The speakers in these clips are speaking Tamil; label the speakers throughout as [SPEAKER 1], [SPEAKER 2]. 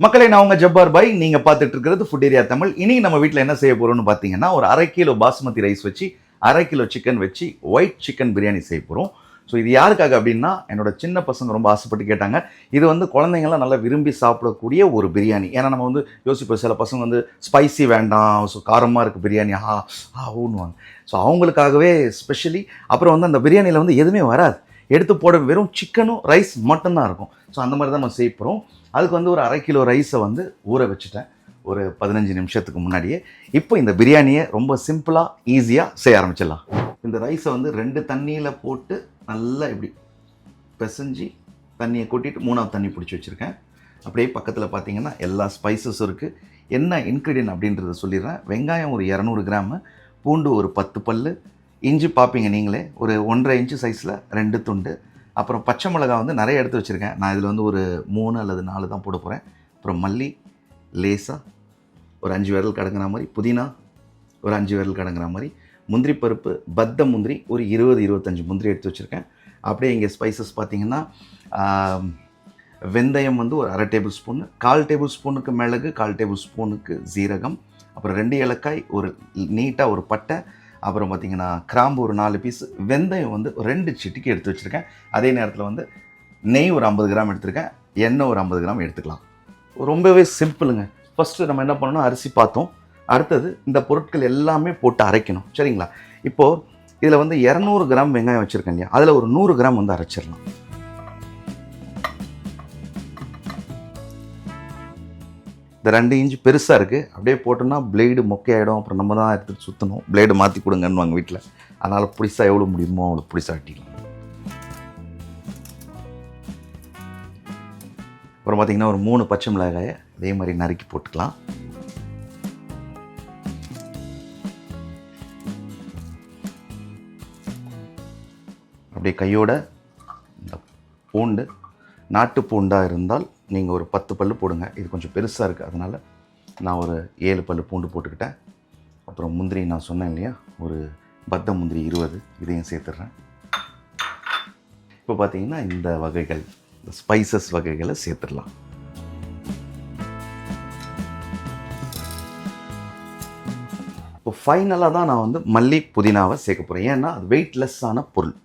[SPEAKER 1] மக்களை நான் உங்க ஜப்பார் பாய். நீங்க பார்த்துட்டு இருக்கிறது ஃபுட் ஏரியா தமிழ். இனி நம்ம வீட்டில் என்ன செய்ய போறோம்னு பார்த்தீங்கன்னா, ஒரு 1/2 கிலோ பாஸ்மதி ரைஸ் வச்சு 1/2 கிலோ சிக்கன் வச்சு ஒயிட் சிக்கன் பிரியாணி செய்ய போகிறோம். ஸோ இது யாருக்காக அப்படின்னா, என்னோட சின்ன பசங்க ரொம்ப ஆசைப்பட்டு கேட்டாங்க. இது வந்து குழந்தைங்களாம் நல்லா விரும்பி சாப்பிடக்கூடிய ஒரு பிரியாணி. ஏன்னா நம்ம வந்து யோசிப்போம், சில பசங்க வந்து ஸ்பைசி வேண்டாம், ஸோ காரமாக இருக்குது பிரியாணி ஊன்னுவாங்க. ஸோ அவங்களுக்காகவே ஸ்பெஷலி. அப்புறம் வந்து அந்த பிரியாணியில் வந்து எதுவுமே வராது, எடுத்து போட வெறும் சிக்கனும் ரைஸ் மட்டும்தான் இருக்கும். ஸோ அந்த மாதிரி தான் நம்ம செய்ய போகிறோம். அதுக்கு வந்து ஒரு 1/2 கிலோ ரைஸை வந்து ஊற வச்சுட்டேன் ஒரு 15 நிமிஷத்துக்கு முன்னாடியே. இப்போ இந்த பிரியாணியை ரொம்ப சிம்பிளாக ஈஸியாக செய்ய ஆரம்பிச்சிடலாம். இந்த ரைஸை வந்து 2 தண்ணியில் போட்டு நல்லா இப்படி பிசைஞ்சு தண்ணியை கொட்டிட்டு 3ஆவது தண்ணி பிடிச்சி வச்சுருக்கேன். அப்படியே பக்கத்தில் பார்த்தீங்கன்னா எல்லா ஸ்பைசஸும் இருக்குது. என்ன இன்க்ரீடியன்ட் அப்படின்றத சொல்லிடுறேன். வெங்காயம் ஒரு 200 கிராமு, பூண்டு ஒரு 10 பல், இஞ்சி பார்ப்பீங்க நீங்களே ஒரு 1.5 இன்ச்சு சைஸில் 2 துண்டு. அப்புறம் பச்சை மிளகா வந்து நிறைய எடுத்து வச்சுருக்கேன். நான் இதில் வந்து ஒரு 3 அல்லது 4 தான் போட போகிறேன். அப்புறம் மல்லி லேசாக ஒரு 5 விரல் கடங்குற மாதிரி, புதினா ஒரு 5 விரல் கடங்குற மாதிரி, முந்திரி பருப்பு பத்த முந்திரி ஒரு 20-25 முந்திரி எடுத்து வச்சுருக்கேன். அப்படியே இங்கே ஸ்பைசஸ் பார்த்திங்கன்னா, வெந்தயம் வந்து ஒரு 1/2 டேபிள் ஸ்பூன், 1/4 டேபிள் ஸ்பூனுக்கு மிளகு, 1/4 டேபிள் ஸ்பூனுக்கு ஜீரகம், அப்புறம் 2 ஏலக்காய், ஒரு நீட்டாக ஒரு பட்டை, அப்புறம் பார்த்திங்கன்னா கிராம்பு ஒரு 4 பீஸ், வெந்தயம் வந்து 2 சிட்டிக்கு எடுத்து வச்சுருக்கேன். அதே நேரத்தில் வந்து நெய் ஒரு 50 கிராம் எடுத்துருக்கேன், எண்ணெய் ஒரு 50 கிராம் எடுத்துக்கலாம். ரொம்பவே சிம்பிளுங்க. ஃபஸ்ட்டு நம்ம என்ன பண்ணணும், அரிசி பார்த்தோம். அடுத்தது இந்த பொருட்கள் எல்லாமே போட்டு அரைக்கணும், சரிங்களா? இப்போது இதில் வந்து 200 கிராம் வெங்காயம் வச்சுருக்கேன் இல்லையா, அதில் ஒரு 100 கிராம் வந்து அரைச்சிடலாம். இந்த 2 இன்ச்சு பெருசாக இருக்குது, அப்படியே போட்டோம்னா பிளேடு மொக்கையாயிடும். அப்புறம் நம்ம தான் எடுத்துகிட்டு சுற்றணும். பிளேடு மாற்றி கொடுங்கன்னு வீட்டில். அதனால் புடிசாக எவ்வளோ முடியுமோ அவ்வளோ புடிசாக வெட்டிக்கலாம். அப்புறம் பார்த்திங்கன்னா ஒரு 3 பச்சை மிளகாயை இதே மாதிரி நறுக்கி போட்டுக்கலாம். அப்படியே கையோட இந்த பூண்டு, நாட்டு பூண்டாக இருந்தால் நீங்கள் ஒரு 10 பல் போடுங்க. இது கொஞ்சம் பெருசாக இருக்குது, அதனால் நான் ஒரு 7 பல் பூண்டு போட்டுக்கிட்டேன். அப்புறம் முந்திரி நான் சொன்னேன் இல்லையா, ஒரு பத்த முந்திரி 20, இதையும் சேர்த்துட்றேன். இப்போ பார்த்தீங்கன்னா இந்த வகைகள், இந்த ஸ்பைசஸ் வகைகளை சேர்த்துடலாம். இப்போ ஃபைனலாக தான் நான் வந்து மல்லி புதினாவை சேர்க்க போகிறேன். ஏன்னா அது வெயிட்லெஸ்ஸான பொருள்.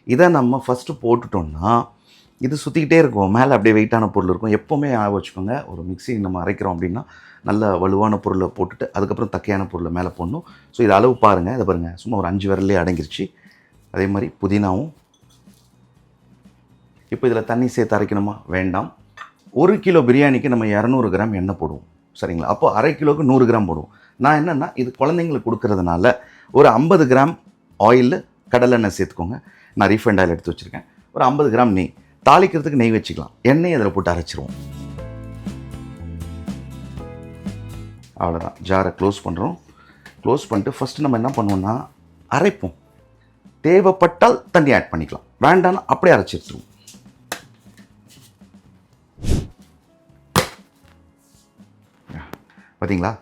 [SPEAKER 1] இதை நம்ம ஃபஸ்ட்டு போட்டுட்டோம்னா இது சுற்றிக்கிட்டே இருக்கும், மேலே அப்படியே வெயிட்டான பொருள் இருக்கும். எப்போவுமே வச்சுக்கோங்க, ஒரு மிக்ஸி நம்ம அரைக்கிறோம் அப்படின்னா நல்ல வலுவான பொருளை போட்டுட்டு அதுக்கப்புறம் தக்கையான பொருளை மேலே போடணும். ஸோ இது அளவு பாருங்கள், இதை பாருங்கள், சும்மா ஒரு 5 விரல்லே அடங்கிருச்சு. அதே மாதிரி புதினாவும். இப்போ இதில் தண்ணி சேர்த்து அரைக்கணுமா? வேண்டாம். 1 கிலோ பிரியாணிக்கு நம்ம 200 கிராம் எண்ணெய் போடுவோம், சரிங்களா? அப்போ 1/2 கிலோவுக்கு 100 கிராம் போடுவோம். நான் என்னென்னா, இது குழந்தைங்களுக்கு கொடுக்கறதுனால ஒரு 50 கிராம் ஆயில், கடலெண்ணெய் சேர்த்துக்கோங்க. நான் ரீஃபைண்ட் ஆயில் எடுத்து வச்சுருக்கேன். ஒரு 50 கிராம் நெய், தாளிக்கிறதுக்கு நெய் வச்சுக்கலாம். எண்ணெய் அதில் போட்டு அரைச்சிருவோம். அவ்வளோதான். ஜாரை க்ளோஸ் பண்ணுறோம். க்ளோஸ் பண்ணிட்டு ஃபஸ்ட்டு நம்ம என்ன பண்ணுவோம்னா அரைப்போம். தேவைப்பட்டால் தண்ணி ஆட் பண்ணிக்கலாம், வேண்டாம்னா அப்படியே அரைச்சி எடுத்துருவோம். பார்த்தீங்களா?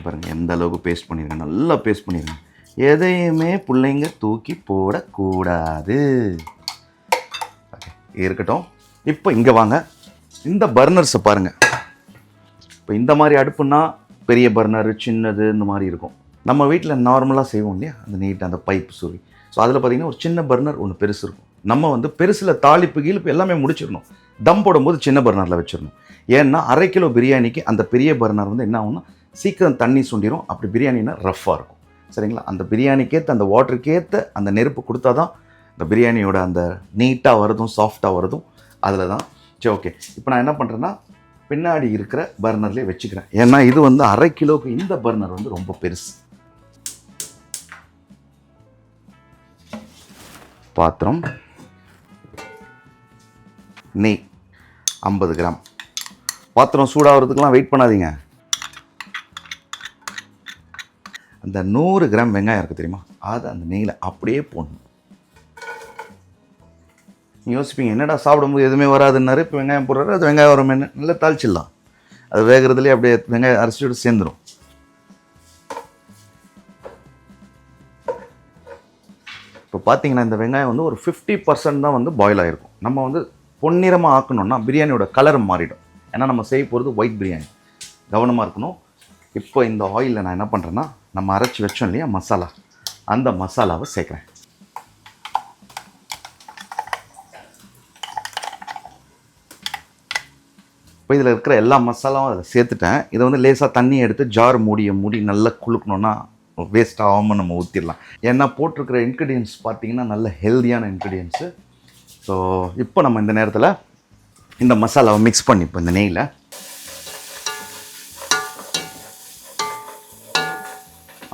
[SPEAKER 1] பாருங்கள் எந்த அளவுக்கு பேஸ்ட் பண்ணிடுங்க, நல்லா பேஸ்ட் பண்ணிடுங்க. எதையுமே பிள்ளைங்க தூக்கி போடக்கூடாது. இருக்கட்டும். இப்போ இங்கே வாங்க, இந்த பர்னர்ஸை பாருங்கள். இப்போ இந்த மாதிரி அடுப்புன்னா பெரிய பர்னரு, சின்னது, இந்த மாதிரி இருக்கும். நம்ம வீட்டில் நார்மலாக செய்வோம் இல்லையா, அந்த நீட்டாக அந்த பைப்பு சுருவி. ஸோ அதில் பார்த்திங்கன்னா ஒரு சின்ன பர்னர் ஒன்று பெருசு இருக்கும். நம்ம வந்து பெருசில் தாளிப்பு கீழ்ப்பு எல்லாமே முடிச்சிடணும். தம் போடும்போது சின்ன பர்னரில் வச்சிடணும். ஏன்னா 1/2 கிலோ பிரியாணிக்கு அந்த பெரிய பர்னர் வந்து என்ன ஆகும்னா சீக்கிரம் தண்ணி சுண்டிடும். அப்படி பிரியாணினா ரஃப்பாக இருக்கும், சரிங்களா? அந்த பிரியாணிக்கேற்ற அந்த வாட்டருக்கேற்ற அந்த நெருப்பு கொடுத்தா தான் இந்த பிரியாணியோட அந்த நீட்டாக வரதும் சாஃப்டாக வரதும் அதில் தான். சரி, ஓகே. இப்போ நான் என்ன பண்ணுறேன்னா பின்னாடி இருக்கிற பர்னர்லேயே வச்சுக்கிறேன். ஏன்னா இது வந்து 1/2 கிலோவுக்கு இந்த பர்னர் வந்து ரொம்ப பெருசு. பாத்திரம், நெய் 50 கிராம். பாத்திரம் சூடாகிறதுக்கெலாம் வெயிட் பண்ணாதீங்க. அந்த 100 கிராம் வெங்காயம் இருக்குது தெரியுமா, அது அந்த நெய்யில் அப்படியே போடணும். யோசிப்பீங்க, என்னடா சாப்பிடும்போது எதுவுமே வராதுன்னாரு, இப்போ வெங்காயம் போடுறாரு, அது வெங்காயம் வரும், என்ன நல்லா தாளிச்சிடலாம். அது வேகிறதுலேயே அப்படியே வெங்காயம் அரிசியோடு சேர்ந்துடும். இப்போ பார்த்தீங்கன்னா இந்த வெங்காயம் வந்து ஒரு 50% தான் வந்து பாயில் ஆகிருக்கும். நம்ம வந்து பொன்னிறமாக ஆக்கணும்னா பிரியாணியோட கலர் மாறிடும். ஏன்னா நம்ம செய்ய போகிறது ஒயிட் பிரியாணி. கவனமாக இருக்கணும். இப்போ இந்த ஆயிலில் நான் என்ன பண்ணுறேன்னா, நம்ம அரைச்சி வச்சோம் இல்லையா மசாலா, அந்த மசாலாவை சேர்க்குறேன். இப்போ இதில் இருக்கிற எல்லா மசாலாவும் அதில் சேர்த்துட்டேன். இதை வந்து லேசாக தண்ணி எடுத்து ஜார் மூடி நல்லா குளுக்கணுன்னா வேஸ்ட் ஆகாமல் நம்ம ஊற்றிடலாம். ஏன்னா போட்டிருக்கிற இன்க்ரீடியன்ஸ் பார்த்திங்கன்னா நல்ல ஹெல்தியான இன்க்ரீடியன்ஸு. ஸோ இப்போ நம்ம இந்த நேரத்தில் இந்த மசாலாவை மிக்ஸ் பண்ணிப்போம் இந்த நெய்யில்.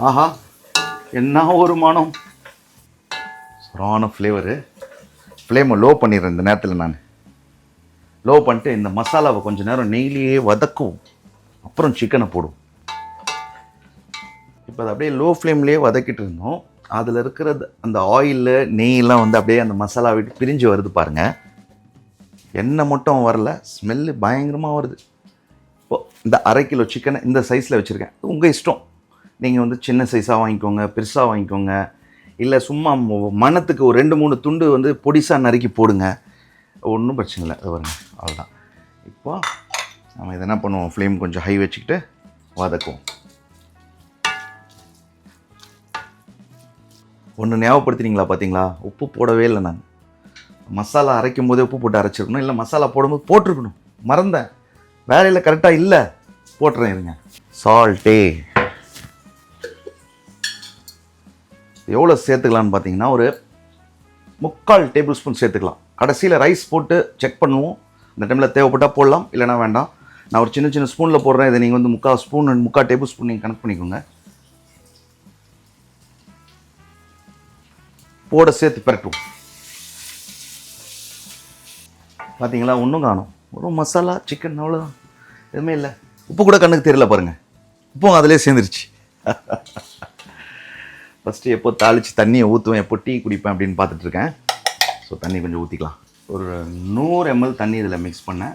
[SPEAKER 1] ஆஹா, என்ன ஒரு மனம்! சூப்பரான ஃப்ளேவரு. ஃப்ளேமை லோ பண்ணிடுறேன் இந்த நேரத்தில். நான் லோ பண்ணிட்டு இந்த மசாலாவை கொஞ்சம் நேரம் நெய்லேயே வதக்கும், அப்புறம் சிக்கனை போடும். இப்போ அதை அப்படியே லோ ஃப்ளேம்லேயே வதக்கிட்டு இருந்தோம். அதில் இருக்கிற அந்த ஆயிலில் நெய்யெல்லாம் வந்து அப்படியே அந்த மசாலா விட்டு பிரிஞ்சு வருது பாருங்கள். எண்ணெய் மட்டும் வரல, ஸ்மெல்லு பயங்கரமாக வருது. இப்போது இந்த 1/2 கிலோ சிக்கனை இந்த சைஸில் வச்சுருக்கேன். உங்கள் இஷ்டம். நீங்கள் வந்து சின்ன சைஸாக வாங்கிக்கோங்க, பெருசாக வாங்கிக்கோங்க, இல்லை சும்மா மணத்துக்கு ஒரு 2-3 துண்டு வந்து பொடிசாக நறுக்கி போடுங்க, ஒன்றும் பிரச்சனை இல்லை. வருங்க, அவ்வளோதான். இப்போ நம்ம இதை என்ன பண்ணுவோம், ஃப்ளேம் கொஞ்சம் ஹை வச்சுக்கிட்டு வதக்குவோம். ஒன்று ஞாபகப்படுத்தினீங்களா பார்த்தீங்களா, உப்பு போடவே இல்லை. நான் மசாலா அரைக்கும் போதே உப்பு போட்டு அரைச்சிருக்கணும், இல்லை மசாலா போடும்போது போட்டிருக்கணும். மறந்தேன், வேலையில் கரெக்டாக இல்லை, போட்டுறேன் இருங்க. சால்ட்டே எவ்வளோ சேர்த்துக்கலான்னு பார்த்தீங்கன்னா ஒரு 3/4 டேபிள் ஸ்பூன் சேர்த்துக்கலாம். கடைசியில் ரைஸ் போட்டு செக் பண்ணுவோம். இந்த டைமில் தேவைப்பட்டால் போடலாம், இல்லைனா வேண்டாம். நான் ஒரு சின்ன ஸ்பூனில் போடுறேன். இதை நீங்கள் வந்து 3/4 டேபிள் ஸ்பூன் நீங்கள் கனெக்ட் பண்ணிக்கோங்க. போட சேர்த்து பரட்டும். பார்த்தீங்களா, ஒன்றும் காணும். ஒரு மசாலா சிக்கன் அவ்வளோதான், எதுவுமே இல்லை. உப்பு கூட கண்ணுக்கு தெரியல பாருங்கள், உப்பும் அதிலே சேர்ந்துருச்சு. ஃபஸ்ட்டு எப்போ தாளித்து தண்ணியை ஊற்றுவேன், எப்போ டீ குடிப்பேன் அப்படின்னு பார்த்துட்ருக்கேன். ஸோ தண்ணி கொஞ்சம் ஊற்றிக்கலாம். ஒரு 100 ml தண்ணி இதில் மிக்ஸ் பண்ணேன்.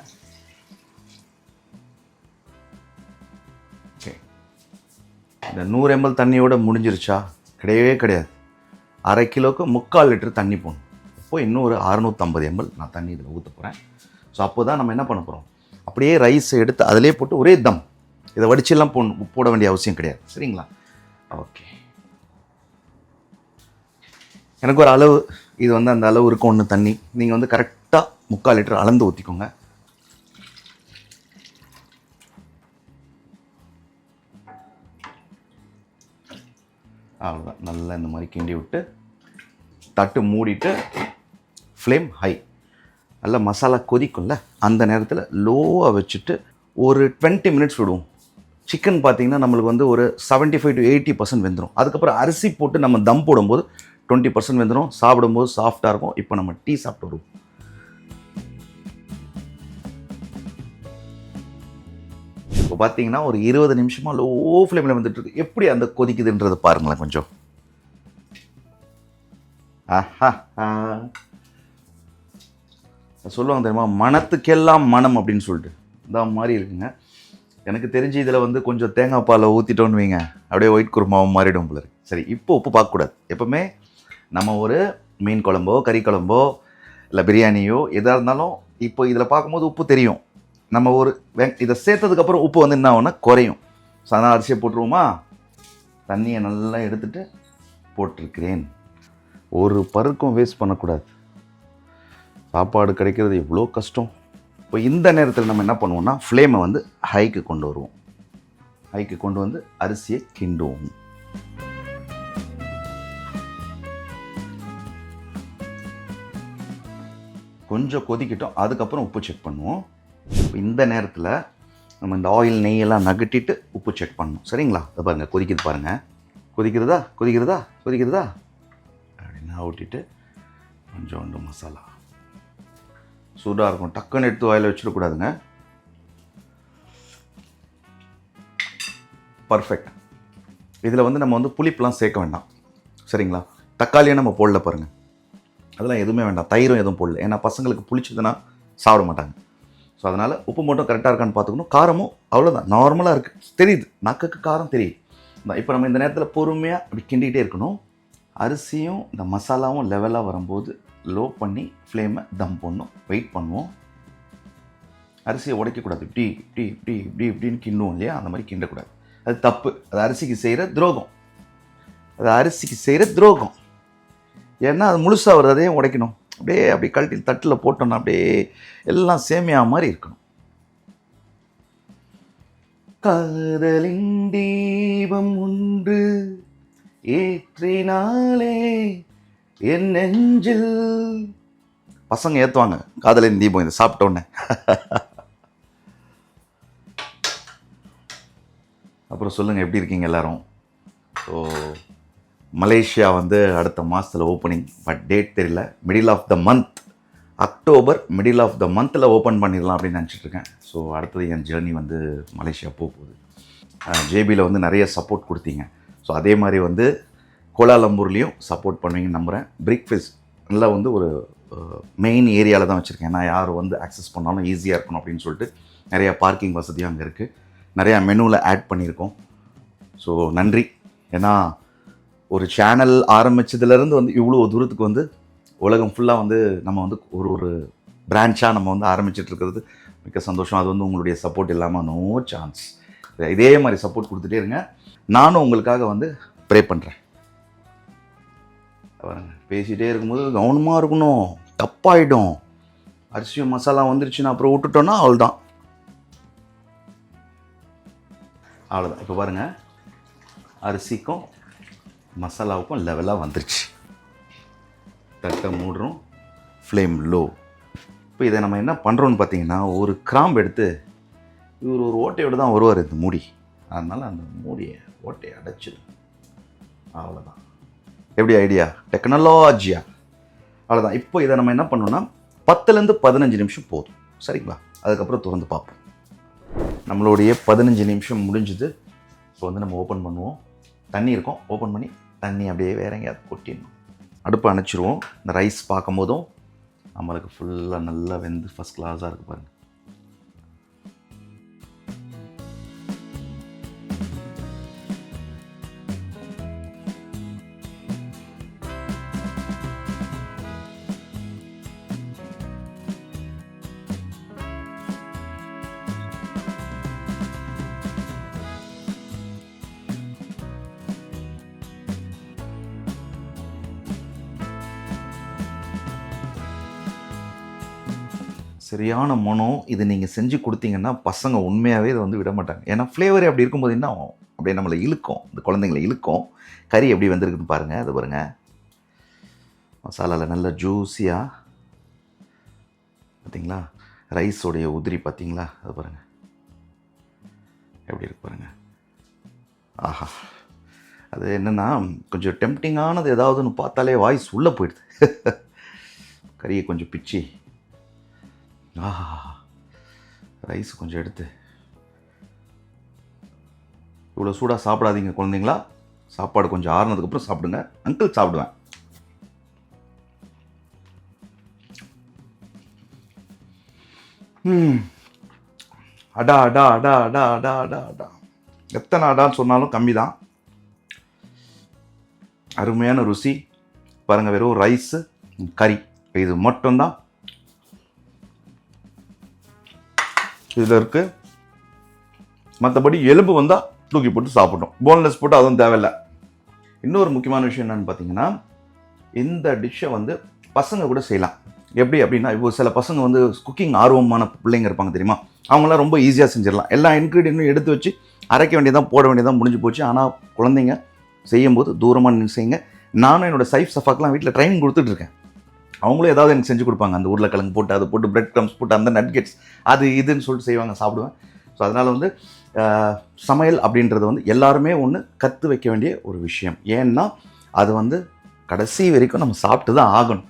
[SPEAKER 1] ஓகே, இந்த 100 ml தண்ணியோட முடிஞ்சிருச்சா? கிடையவே கிடையாது. 1/2 கிலோவுக்கு 3/4 லிட்டர் தண்ணி போடணும். இப்போது இன்னும் ஒரு 650 ml நான் தண்ணி இதில் ஊற்ற போகிறேன். ஸோ அப்போ தான் நம்ம என்ன பண்ண போகிறோம், அப்படியே ரைஸை எடுத்து அதிலே போட்டு ஒரே தம். இதை வடிச்செல்லாம் போட வேண்டிய அவசியம் கிடையாது. சரிங்களா? ஓகே, எனக்கு ஒரு அளவு, இது வந்து அந்த அளவு இருக்கும் ஒன்று தண்ணி. நீங்கள் வந்து கரெக்டாக 3/4 லிட்டர் அளந்து ஊற்றிக்கோங்க. அவ்வளோதான். நல்லா இந்த மாதிரி கிண்டி விட்டு தட்டு மூடிட்டு ஃப்ளேம் ஹை. நல்லா மசாலா கொதிக்கும்ல, அந்த நேரத்தில் லோவாக வச்சுட்டு ஒரு 20 மினிட்ஸ் விடுவோம். சிக்கன் பார்த்திங்கன்னா நம்மளுக்கு வந்து ஒரு 75 to 80% வெந்துடும். அதுக்கப்புறம் அரிசி போட்டு நம்ம தம் போடும்போது 20% வெந்துடும். சாப்பிடும்போது சாஃப்டாக இருக்கும். இப்போ நம்ம டீ சாப்பிட்டு வருவோம். இப்போ பார்த்தீங்கன்னா ஒரு 20 நிமிஷமாக லோ ஃப்ளேமில் வந்துட்டுருக்கு. எப்படி அந்த கொதிக்குதுன்றது பாருங்களேன் கொஞ்சம். ஆஹா, சொல்லுவாங்க தெரியுமா, மணத்துக்கெல்லாம் மனம் அப்படின்னு சொல்லிட்டு இந்த மாதிரி இருக்குங்க. எனக்கு தெரிஞ்சு இதில் வந்து கொஞ்சம் தேங்காய் பாலை ஊற்றிட்டோன்னு வைங்க, அப்படியே ஒயிட் குருமாவும் மாறிடும் போல இருக்கு. சரி, இப்போ உப்பு பார்க்கக்கூடாது. எப்போவுமே நம்ம ஒரு மீன் குழம்போ கறி குழம்போ இல்லை பிரியாணியோ எதாக இருந்தாலும் இப்போ இதில் பார்க்கும்போது உப்பு தெரியும். நம்ம ஒரு இதை சேர்த்ததுக்கப்புறம் உப்பு வந்து என்ன ஆகும்னா குறையும். ஸோ அதனால் அரிசியை போட்டுருவோமா? தண்ணியை நல்லா எடுத்துகிட்டு போட்டிருக்கிறேன். ஒரு பருக்கும் வேஸ்ட் பண்ணக்கூடாது. சாப்பாடு கிடைக்கிறது எவ்வளோ கஷ்டம். இப்போ இந்த நேரத்தில் நம்ம என்ன பண்ணுவோம்னா ஃப்ளேமை வந்து ஹைக்கு கொண்டு வருவோம். ஹைக்கு கொண்டு வந்து அரிசியை கிண்டுவோம். கொஞ்சம் கொதிக்கிட்டோம், அதுக்கப்புறம் உப்பு செக் பண்ணுவோம். இந்த நேரத்தில் நம்ம இந்த ஆயில் நெய்யெல்லாம் நகட்டிட்டு உப்பு செக் பண்ணணும். சரிங்களா? அதை பாருங்கள், கொதிக்குது பாருங்கள். கொதிக்கிறதா கொதிக்கிறதா கொதிக்கிறதா அப்படின்னா ஊட்டிட்டு கொஞ்சோண்டு மசாலா. சூடாக இருக்கும், டக்குன்னு எடுத்து வாயில் வச்சிடக்கூடாதுங்க. பர்ஃபெக்ட். இதில் வந்து நம்ம வந்து புளிப்பெலாம் சேர்க்க வேண்டாம். சரிங்களா? தக்காளியை நம்ம போடல பாருங்கள், அதெல்லாம் எதுவுமே வேண்டாம். தயிரும் எதுவும் போடல, ஏன்னா பசங்களுக்கு புளிச்சதுன்னா சாப்பிட மாட்டாங்க. ஸோ அதனால் உப்பு மட்டும் கரெக்டாக இருக்கான்னு பார்த்துக்கணும். காரமும் அவ்வளோதான், நார்மலாக இருக்குது. தெரியுது, நாக்குக்கு காரம் தெரியுது. இப்போ நம்ம இந்த நேரத்தில் பொறுமையாக அப்படி கிண்டிக்கிட்டே இருக்கணும். அரிசியும் இந்த மசாலாவும் லெவலாக வரும்போது லோ பண்ணி ஃப்ளேமை தம் பண்ணணும். வெயிட் பண்ணுவோம். அரிசியை உடைக்கக்கூடாது. இப்படி இப்படி இப்படி இப்படி இப்படின்னு கிண்டுவோம் இல்லையா, அந்த மாதிரி கிண்டக்கூடாது. அது தப்பு. அது அரிசிக்கு செய்கிற துரோகம். ஏன்னா அது முழுசாக வருது, அதையும் உடைக்கணும். அப்படி கழட்டி தட்டில் போட்டோம்னா அப்படியே எல்லாம் சேமியா மாதிரி இருக்கணும். காதலின் தீபம் ஒன்று ஏற்றினாலே என் நெஞ்சில். பசங்க ஏற்றுவாங்க காதலின் தீபம் இதை சாப்பிட்டோன்னே. அப்புறம் சொல்லுங்கள், எப்படி இருக்கீங்க எல்லாரும்? ஸோ மலேசியா அடுத்த மாதத்தில் ஓப்பனிங், பட் டேட் தெரியல. Middle of the month, October middle of the மந்தில் ஓப்பன் பண்ணிடலாம் அப்படின்னு நினச்சிட்ருக்கேன். ஸோ அடுத்தது என் ஜேர்னி மலேசியா போகுது. ஜேபியில் நிறைய சப்போர்ட் கொடுத்தீங்க. ஸோ அதே மாதிரி கோலாலம்பூர்லேயும் சப்போர்ட் பண்ணுவீங்கன்னு நம்புகிறேன். பிரேக்ஃபாஸ்ட் நல்லா ஒரு மெயின் ஏரியாவில் தான் வச்சுருக்கேன். ஏன்னா யார் ஆக்சஸ் பண்ணாலும் ஈஸியாக இருக்கணும் அப்படின்னு சொல்லிட்டு நிறையா பார்க்கிங் வசதியும் அங்கே இருக்குது. நிறையா மெனுவில் ஆட் பண்ணியிருக்கோம். ஸோ நன்றி. ஏன்னா ஒரு சேனல் ஆரம்பித்ததுலேருந்து இவ்வளோ தூரத்துக்கு உலகம் ஃபுல்லாக நம்ம ஒரு பிரான்ச்சாக நம்ம ஆரம்பிச்சிட்ருக்கிறது மிக சந்தோஷம். அது உங்களுடைய சப்போர்ட் இல்லாமல் நோ சான்ஸ். இதே மாதிரி சப்போர்ட் கொடுத்துட்டே இருங்க. நானும் உங்களுக்காக ப்ரே பண்ணுறேன். பேசிகிட்டே இருக்கும்போது கவனமாக இருக்கணும், தப்பாயிடும். அரிசியும் மசாலா வந்துருச்சுன்னா அப்புறம் விட்டுட்டோன்னா அவ்வளோதான். இப்போ பாருங்கள், அரிசிக்கும் மசாலாவுக்கும் லெவலாக வந்துருச்சு. தட்டை மூடுறோம், ஃப்ளேம் லோ. இப்போ இதை நம்ம என்ன பண்ணுறோன்னு பார்த்தீங்கன்னா, ஒரு கிராம்பு எடுத்து இவர் ஒரு ஓட்டையோடு தான் வருவார் இந்த மூடி. அதனால் அந்த மூடியை ஓட்டையை அடைச்சிடும். அவ்வளோதான். எப்படி ஐடியா? டெக்னாலஜியா. அவ்வளோதான். இப்போ இதை நம்ம என்ன பண்ணோன்னா 10லேருந்து 15 நிமிஷம் போதும். சரிங்களா? அதுக்கப்புறம் திறந்து பார்ப்போம். நம்மளுடைய 15 நிமிஷம் முடிஞ்சுது. இப்போ நம்ம ஓப்பன் பண்ணுவோம். தண்ணி இருக்கும், ஓப்பன் பண்ணி தண்ணி அப்படியே வேற எங்கேயாவது கொட்டிடணும். அடுப்பை அணைச்சிருவோம். இந்த ரைஸ் பார்க்கும் போதும் நம்மளுக்கு ஃபுல்லாக நல்லா வெந்து ஃபஸ்ட் கிளாஸாக இருக்குது பாருங்கள். சரியான மனம். இது நீங்கள் செஞ்சு கொடுத்தீங்கன்னா பசங்க உண்மையாகவே இதை விட மாட்டாங்க. ஏன்னா ஃப்ளேவரே அப்படி இருக்கும்போது என்ன ஆகும், அப்படியே நம்மளை இழுக்கும், இந்த குழந்தைங்களை இழுக்கும். கறி எப்படி வந்திருக்குன்னு பாருங்கள். அது பாருங்கள், மசாலாவில் நல்லா ஜூஸியாக பார்த்தீங்களா? ரைஸோடைய உதிரி பார்த்தீங்களா? அது பாருங்கள் எப்படி இருக்கு பாருங்கள். ஆஹா, அது என்னென்னா கொஞ்சம் டெம்ப்டிங்கானது ஏதாவதுன்னு பார்த்தாலே வாய்ஸ் உள்ளே போயிடுது. கறியை கொஞ்சம் பிச்சு ரைஸ் கொஞ்சம் எடுத்து. இவ்வளோ சூடாக சாப்பிடாதீங்க குழந்தைங்களா. சாப்பாடு கொஞ்சம் ஆறுனதுக்கப்புறம் சாப்பிடுங்க. அங்கிள் சாப்பிடுவேன். அடா அடா அடா அடா அடா அடா அடா. எத்தனை அடான்னு சொன்னாலும் கம்மி தான். அருமையான ருசி பாருங்கள். வெறும் ரைஸு, கறி, இது மட்டும்தான் இதில் இருக்குது. மற்றபடி எலும்பு வந்தால் தூக்கி போட்டு சாப்பிட்டோம். போன்லெஸ் போட்டு அதுவும் தேவையில்லை. இன்னொரு முக்கியமான விஷயம் என்னென்னு பார்த்தீங்கன்னா, இந்த டிஷ்ஷை பசங்க கூட செய்யலாம். எப்படி அப்படின்னா, இப்போ சில பசங்க குக்கிங் ஆர்வமான பிள்ளைங்க இருப்பாங்க தெரியுமா, அவங்களாம் ரொம்ப ஈஸியாக செஞ்சிடலாம். எல்லா இன்க்ரீடியன்ட்டும் எடுத்து வச்சு அரைக்க வேண்டியதான், போட வேண்டியதான், முடிஞ்சு போச்சு. ஆனால் குழந்தைங்க செய்யும்போது தூரமாக நின்று செய்யுங்க. நானும் என்னோடய சைஃப் சஃபாக்கெலாம் வீட்டில் ட்ரைனிங் கொடுத்துட்ருக்கேன். அவங்களும் ஏதாவது எனக்கு செஞ்சு கொடுப்பாங்க. அந்த உருளைக்கிழங்கு போட்டு, அதை போட்டு, பிரெட் க்ரம்ஸ் போட்டு, அந்த நட்கெட்ஸ் அது இதுன்னு சொல்லிட்டு செய்வாங்க, சாப்பிடுவேன். ஸோ அதனால் சமையல் அப்படின்றது எல்லாருமே கற்று வைக்க வேண்டிய ஒரு விஷயம். ஏன்னா அது கடைசி வரைக்கும் நம்ம சாப்பிட்டு தான் ஆகணும்.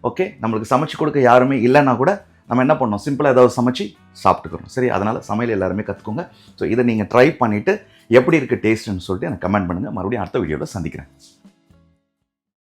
[SPEAKER 1] ஓகே, நம்மளுக்கு சமைச்சு கொடுக்க யாருமே இல்லைன்னா கூட நம்ம என்ன பண்ணோம், சிம்பிளாக ஏதாவது சமைச்சு சாப்பிட்டுக்கிறோம். சரி, அதனால் சமையல் எல்லாருமே கற்றுக்கோங்க. ஸோ இதை நீங்கள் ட்ரை பண்ணிவிட்டு எப்படி இருக்குது டேஸ்ட்டுன்னு சொல்லிட்டு எனக்கு கமெண்ட் பண்ணுங்கள். மறுபடியும் அடுத்த வீடியோவில் சந்திக்கிறேன்.